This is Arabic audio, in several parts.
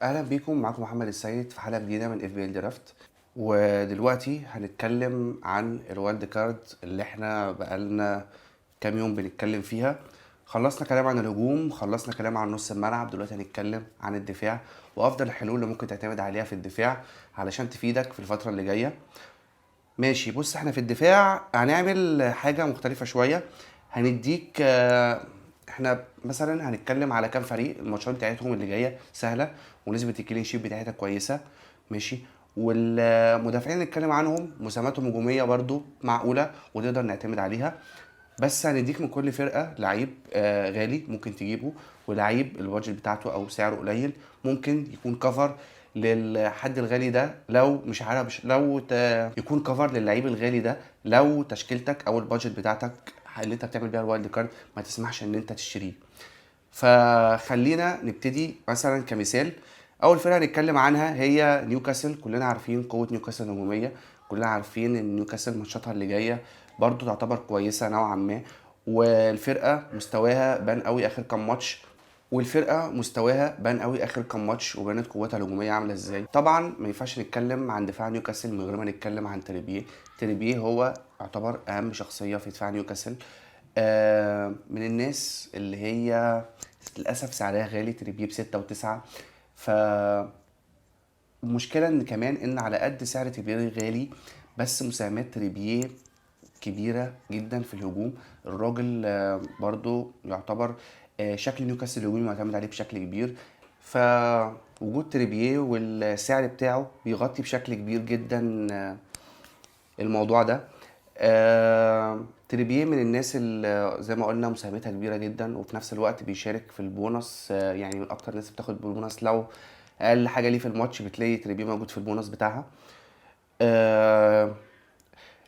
اهلا بيكم، معاكم محمد السيد في حلقه جديده من اف بي ال درافت. ودلوقتي هنتكلم عن الوايلد كارد اللي احنا بقالنا كام يوم بنتكلم فيها. خلصنا كلام عن الهجوم، خلصنا كلام عن نص الملعب، دلوقتي هنتكلم عن الدفاع وافضل الحلول اللي ممكن تعتمد عليها في الدفاع علشان تفيدك في الفتره اللي جايه. ماشي، بص، احنا في الدفاع هنعمل حاجة مختلفة شوية. هنديك احنا مثلا هنتكلم على كام فريق الماتشات بتاعتهم اللي جاية سهلة ونسبة الكلين شيت بتاعتها كويسة. ماشي. والمدافعين نتكلم عنهم مساهماتهم هجومية برضو معقولة ونقدر نعتمد عليها. بس هنديك من كل فرقة لعيب غالي ممكن تجيبه، ولعيب البادجت بتاعته او سعره قليل ممكن يكون كفر للحد الغالي ده. لو مش عارف يكون كفر للعيب الغالي ده لو تشكيلتك او البادجت بتاعتك اللي انت بتعمل بيها الوايلد كارد ما تسمحش ان انت تشتريه. فخلينا نبتدي مثلا كمثال. اول فرقه هنتكلم عنها هي نيوكاسل. كلنا عارفين قوه نيوكاسل الهجوميه، كلنا عارفين ان نيوكاسل ماتشاتها اللي جايه برضو تعتبر كويسه نوعا ما. والفرقه مستواها بان قوي اخر كام ماتش وبانت قوتها الهجوميه عامله ازاي. طبعا ما ينفعش نتكلم عن دفاع نيوكاسل من غير ما نتكلم عن تريبيه. تريبيه هو يعتبر اهم شخصيه في دفاع نيوكاسل. من الناس اللي هي للأسف سعرها غالي، تريبيه ب6 و9. فالمشكلة ان كمان ان على قد سعر تريبيه غالي بس مساهمات تريبيه كبيرة جدا في الهجوم. الراجل برضو يعتبر شكل نيوكاسل الهجومي معتمد عليه بشكل كبير. فوجود تريبيه والسعر بتاعه بيغطي بشكل كبير جدا الموضوع ده. تريبيه من الناس اللي زي ما قلنا مساهمتها كبيرة جدا وفي نفس الوقت بيشارك في البونص. يعني من اكتر الناس بتاخد بالبونص. لو اقل حاجة ليه في الماتش بتلاقي تريبيه موجود في البونص بتاعها. آه،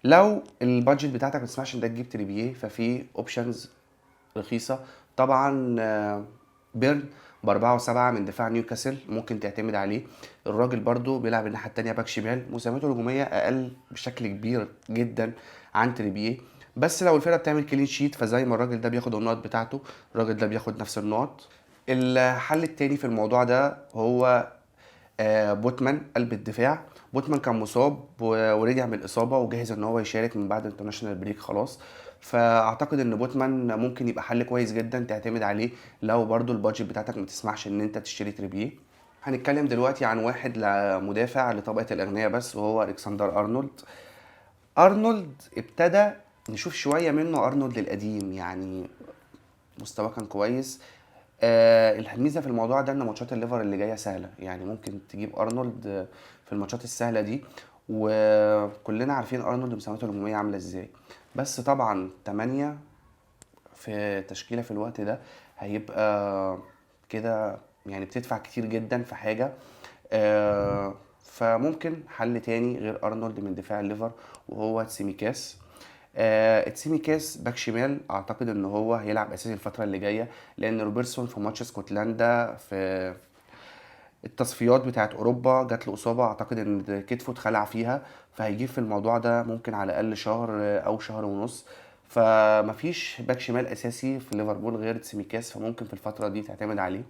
لو البادجت بتاعتك ما تسمحش انك تجيب تريبيه ففي اوبشنز رخيصة. طبعا بيرن ب4 و7 من دفاع نيوكاسل ممكن تعتمد عليه. الراجل برضو بيلعب الناحية التانية باك شمال، مساهمته الهجومية أقل بشكل كبير جدا عن تريبيه. بس لو الفرقة بتعمل كلين شيت فزي ما الراجل ده بياخد النقط بتاعته الراجل ده بياخد نفس النقط. الحل التاني في الموضوع ده هو بوتمان قلب الدفاع. بوتمان كان مصاب ورجع من الإصابة وجاهز إن هو يشارك من بعد انترناشونال بريك خلاص. فأعتقد إن بوتمان ممكن يبقى حل كويس جدا تعتمد عليه لو برضو البادجت بتاعتك ما تسمحش إن أنت تشتري تريبيه. هنتكلم دلوقتي عن واحد مدافع لطبقة الأغنياء بس وهو ألكسندر أرنولد. أرنولد ابتدى نشوف شوية منه أرنولد القديم، يعني مستواه كان كويس. الميزه في الموضوع ده ان ماتشات الليفر اللي جايه سهله، يعني ممكن تجيب ارنولد في الماتشات السهله دي. وكلنا عارفين ارنولد مساهمته الهجوميه عامله ازاي. بس طبعا 8 في تشكيله في الوقت ده هيبقى كده، يعني بتدفع كتير جدا في حاجه. فممكن حل تاني غير ارنولد من دفاع الليفر وهو تسيميكاس. تسيميكاس باك شمال اعتقد ان هو هيلعب اساسي الفتره اللي جايه، لان روبرتسون في ماتش اسكتلندا في التصفيات بتاعت اوروبا جات له اصابه، اعتقد ان كتفه اتخلع فيها. فهيجيب في الموضوع ده ممكن على الاقل شهر او شهر ونص. فمفيش باك شمال اساسي في ليفربول غير تسيميكاس، فممكن في الفتره دي تعتمد عليه.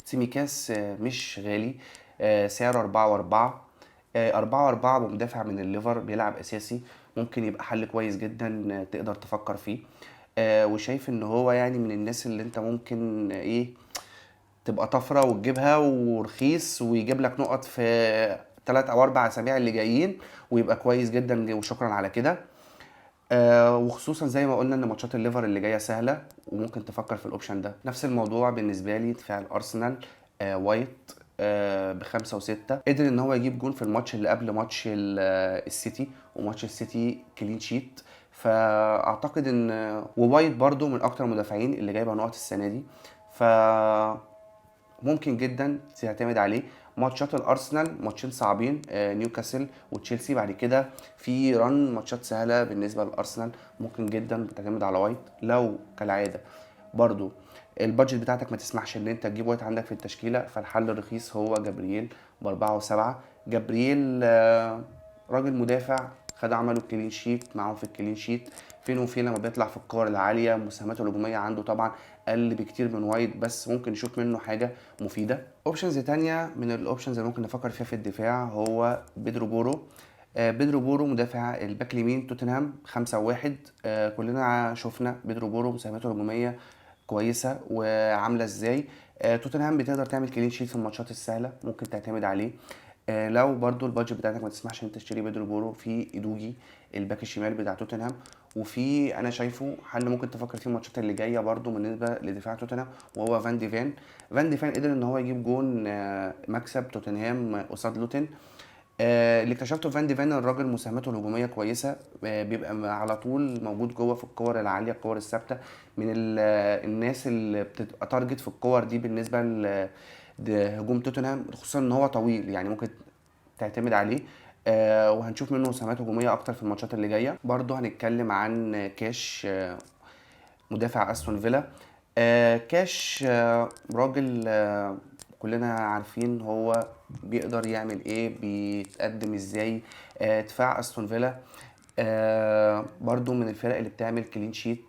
سيميكاس مش غالي. سعره 4 و4. 4 و4 بمدافع من الليفر بيلعب أساسي ممكن يبقى حل كويس جدا تقدر تفكر فيه. وشايف ان هو يعني من الناس اللي انت ممكن ايه تبقى طفرة وتجيبها ورخيص ويجيب لك نقط في 3 أو 4 أسابيع اللي جايين ويبقى كويس جدا وشكرا على كده. وخصوصا زي ما قلنا ان ماتشات الليفر اللي جايه سهله وممكن تفكر في الاوبشن ده. نفس الموضوع بالنسبه لي دفاع الارسنال. وايت ب5 و6 قدر ان هو يجيب جون في الماتش اللي قبل ماتش السيتي، وماتش السيتي كلين شيت. فاعتقد ان ووايت برضو من اكتر المدافعين اللي جايبه نقط السنه دي. ف ممكن جدا تعتمد عليه. ماتشات الارسنال ماتشين صعبين، نيوكاسل وتشيلسي، بعد كده في رن ماتشات سهله بالنسبه للارسنال. ممكن جدا تعتمد على وايت لو كالعاده برضو البادجت بتاعتك ما تسمحش ان انت تجيب وايت عندك في التشكيله. فالحل الرخيص هو جابرييل ب4 و7. جابرييل راجل مدافع خد عمله الكلين شيت معاهم في الكلين شيت. فين وفين لما بيطلع في الكور العاليه. مساهماته الهجوميه عنده طبعا اقل بكتير من وايت، بس ممكن نشوف منه حاجه مفيده. اوبشنز تانية من الاوبشنز اللي ممكن نفكر فيها في الدفاع هو بيدرو بورو. بيدرو بورو مدافع الباك اليمين توتنهام 5-1. كلنا شفنا بيدرو بورو مساهماته الهجوميه كويسه وعامله ازاي. توتنهام بتقدر تعمل كلين شيت في الماتشات السهله، ممكن تعتمد عليه. لو برضو البادجت بتاعتك ما تسمحش ان انت تشتري بيدرو بورو، في ايدوجي الباك الشمال بتاع توتنهام. وفي انا شايفه حل ممكن تفكر فيه الماتشات اللي جايه برضو بالنسبه لدفاع توتنهام، وهو فان دي فان. فان دي فان قدر ان هو يجيب جون مكسب توتنهام قصاد لوتن. اللي اكتشفته في فان دي فان الراجل مساهمته الهجوميه كويسه. بيبقى على طول موجود جوه في الكور العاليه، الكور الثابته، من الناس اللي بتبقى تارجت في الكور دي بالنسبه لهجوم توتنهام، خصوصا ان هو طويل يعني ممكن تعتمد عليه. وهنشوف منه مساهمات هجوميه اكتر في الماتشات اللي جايه. برضو هنتكلم عن كاش مدافع استون فيلا. كاش راجل كلنا عارفين هو بيقدر يعمل ايه، بيتقدم ازاي. دفاع استون فيلا برضو من الفرق اللي بتعمل كلين شيت،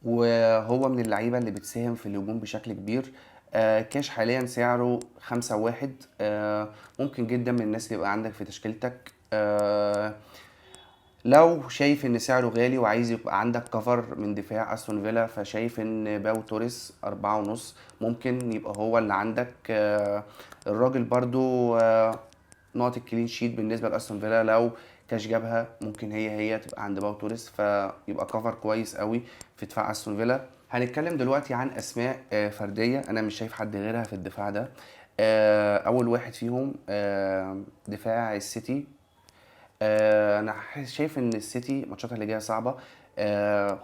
وهو من اللعيبة اللي بتساهم في الهجوم بشكل كبير. كاش حاليا سعره 5-1. ممكن جدا من الناس اللي يبقى عندك في تشكيلتك. لو شايف ان سعره غالي وعايز يبقى عندك كفر من دفاع استون فيلا، فشايف ان باو توريس 4.5 ممكن يبقى هو اللي عندك. الراجل برضو نقط الكلين شيت بالنسبه لاستون فيلا لو كاش جابها ممكن هي تبقى عند باو توريس، فيبقى كفر كويس قوي في دفاع استون فيلا. هنتكلم دلوقتي عن اسماء فرديه انا مش شايف حد غيرها في الدفاع ده. اول واحد فيهم دفاع السيتي. انا شايف ان السيتي ماتشاتها اللي جايه صعبه.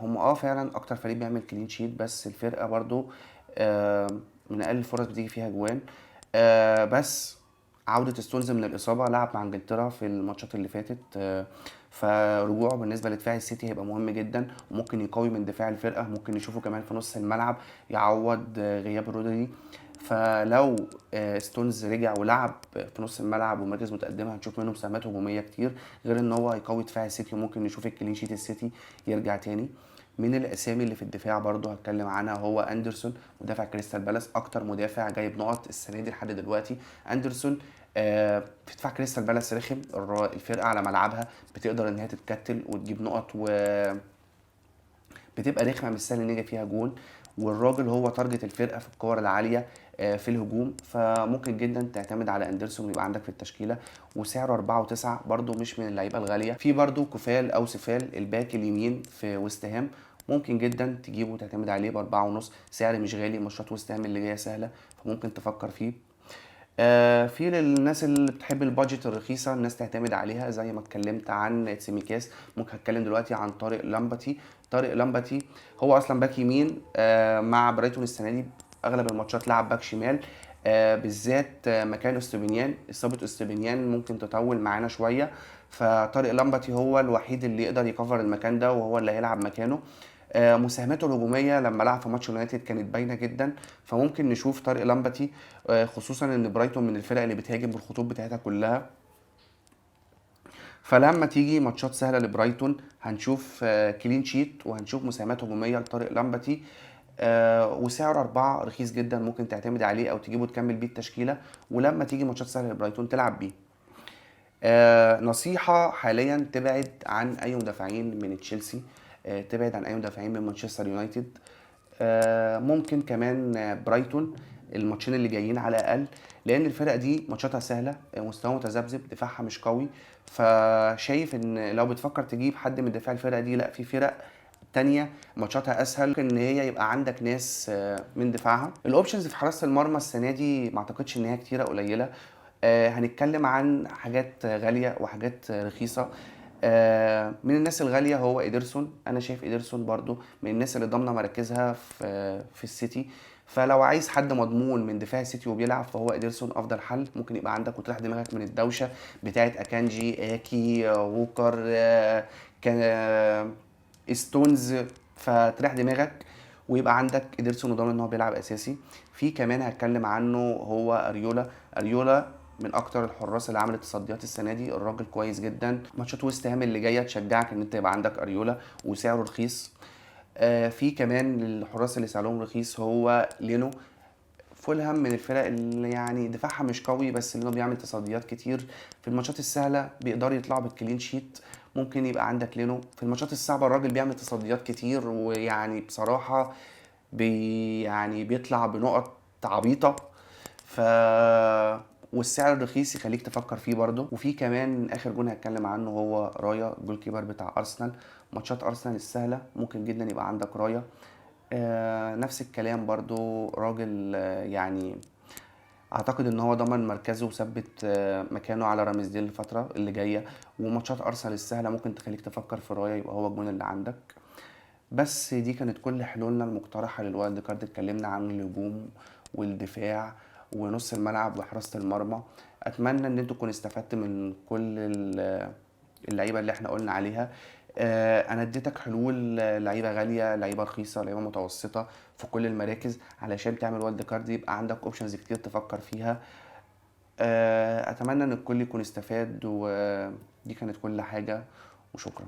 هم فعلا اكتر فريق بيعمل كلين شيت، بس الفرقه برضو آه من اقل الفرص بتيجي فيها جوان. بس عودة ستونز من الإصابة، لعب مع انجلترا في الماتشات اللي فاتت. فرجوعه بالنسبة لدفاع السيتي هيبقى مهم جدا، وممكن يقوي من دفاع الفرقة. ممكن نشوفه كمان في نص الملعب يعوض غياب رودري. فلو ستونز رجع ولعب في نص الملعب ومراكز متقدمة هنشوف منه مساهمات هجومية كتير، غير ان هو هيقوي دفاع السيتي، وممكن نشوف الكلين شيت السيتي يرجع تاني. من الاسامي اللي في الدفاع برضو هتكلم عنها هو اندرسون مدافع كريستال بالاس، اكتر مدافع جايب نقط السنه دي لحد دلوقتي. اندرسون في دفاع كريستال بالاس رخم، الفرقه على ملعبها بتقدر ان هي تتكتل وتجيب نقط، بتبقى رخمه مش سهل ان يجي فيها جون. والراجل هو تارجت الفرقه في الكور العاليه في الهجوم، فممكن جدا تعتمد على اندرسون ويبقى عندك في التشكيله. وسعره 4.9 برده مش من اللعيبه الغاليه. في برده كوفال او سفال الباك اليمين في ويست هام، ممكن جدا تجيبه وتعتمد عليه ب4.5، سعر مش غالي، ماتشات ويست هام اللي جايه سهله فممكن تفكر فيه. في للناس اللي بتحب البادجت الرخيصة الناس تعتمد عليها زي ما اتكلمت عن تسيميكاس. ممكن هتكلم دلوقتي عن طارق لامباتي. طارق لامباتي هو اصلا باك يمين مع برايتون السنة دي اغلب الماتشات لعب باك شمال. بالذات مكان استوبينيان، اصابة استوبينيان ممكن تطول معانا شوية، فطارق لامباتي هو الوحيد اللي يقدر يكفر المكان ده وهو اللي هيلعب مكانه. مساهماته الهجوميه لما لعب في ماتش يونايتد كانت باينه جدا، فممكن نشوف طارق لامباتي. خصوصا ان برايتون من الفرق اللي بتهاجم بالخطوط بتاعتها كلها، فلما تيجي ماتشات سهله لبرايتون هنشوف كلين شيت وهنشوف مساهمات هجوميه لطارق لامباتي. وسعره 4 رخيص جدا، ممكن تعتمد عليه او تجيبه تكمل بيه التشكيله، ولما تيجي ماتشات سهله لبرايتون تلعب بيه. نصيحة حاليا تبعد عن أي مدافعين من تشيلسي، تبعد عن أي مدافعين من مانشستر يونايتد. ممكن كمان برايتون الماتشين اللي جايين على الأقل، لأن الفرق دي ماتشاتها سهلة، مستوى متذبذب، دفاعها مش قوي. فشايف إن لو بتفكر تجيب حد من دفاع الفرقة دي، لأ، في فرق تانية ماتشاتها اسهل، ممكن ان هي يبقى عندك ناس من دفاعها. الاوبشنز في حراسة المرمى السنة دي ما اعتقدش ان هي كتيرة قليلة. هنتكلم عن حاجات غالية وحاجات رخيصة. من الناس الغالية هو إيدرسون. أنا شايف إيدرسون برضو من الناس اللي ضامنة مراكزها في السيتي، فلو عايز حد مضمون من دفاع السيتي وبيلعب فهو إيدرسون أفضل حل. ممكن يبقى عندك وتريح دماغك من الدوشة بتاعت أكانجي، آكي، ووكر، كان ستونز، فتريح دماغك ويبقى عندك إيدرسون وضامن ان هو بيلعب اساسي. في كمان هتكلم عنه هو اريولا. اريولا من اكتر الحراس اللي عملت تصديات السنه دي. الراجل كويس جدا. ماتشات ويست هام اللي جايه تشجعك ان انت يبقى عندك اريولا وسعره رخيص. في كمان الحراس اللي سعرهم رخيص هو لينو. فولهام من الفرق اللي يعني دفاعها مش قوي، بس لانه بيعمل تصديات كتير في الماتشات السهله بيقدروا يطلعوا بالكلين شيت. ممكن يبقى عندك لينو في الماتشات الصعبه. الراجل بيعمل تصديات كتير، ويعني بصراحه يعني بيطلع بنقط عبيطه. ف والسعر الرخيص يخليك تفكر فيه برضه. وفي كمان اخر جون هتكلم عنه هو رايا، الجول كيبر بتاع ارسنال. ماتشات ارسنال السهله ممكن جدا يبقى عندك رايا. نفس الكلام برضو. راجل يعني اعتقد ان هو ضمن مركزه وثبت مكانه على رامسديل الفتره اللي جايه. وماتشات ارسنال السهله ممكن تخليك تفكر في رايا يبقى هو الجون اللي عندك. بس دي كانت كل حلولنا المقترحه للوايلد كارد. اتكلمنا عن الهجوم والدفاع ونص الملعب وحراسه المرمى. اتمنى ان انتوا تكونوا استفدت من كل اللعيبه اللي احنا قلنا عليها. انا اديتك حلول لعيبه غاليه، لعيبه رخيصه، لعيبه متوسطه في كل المراكز علشان تعمل وايلد كارد يبقى عندك اوبشنز كتير تفكر فيها. اتمنى ان الكل يكون استفاد، ودي كانت كل حاجه، وشكرا.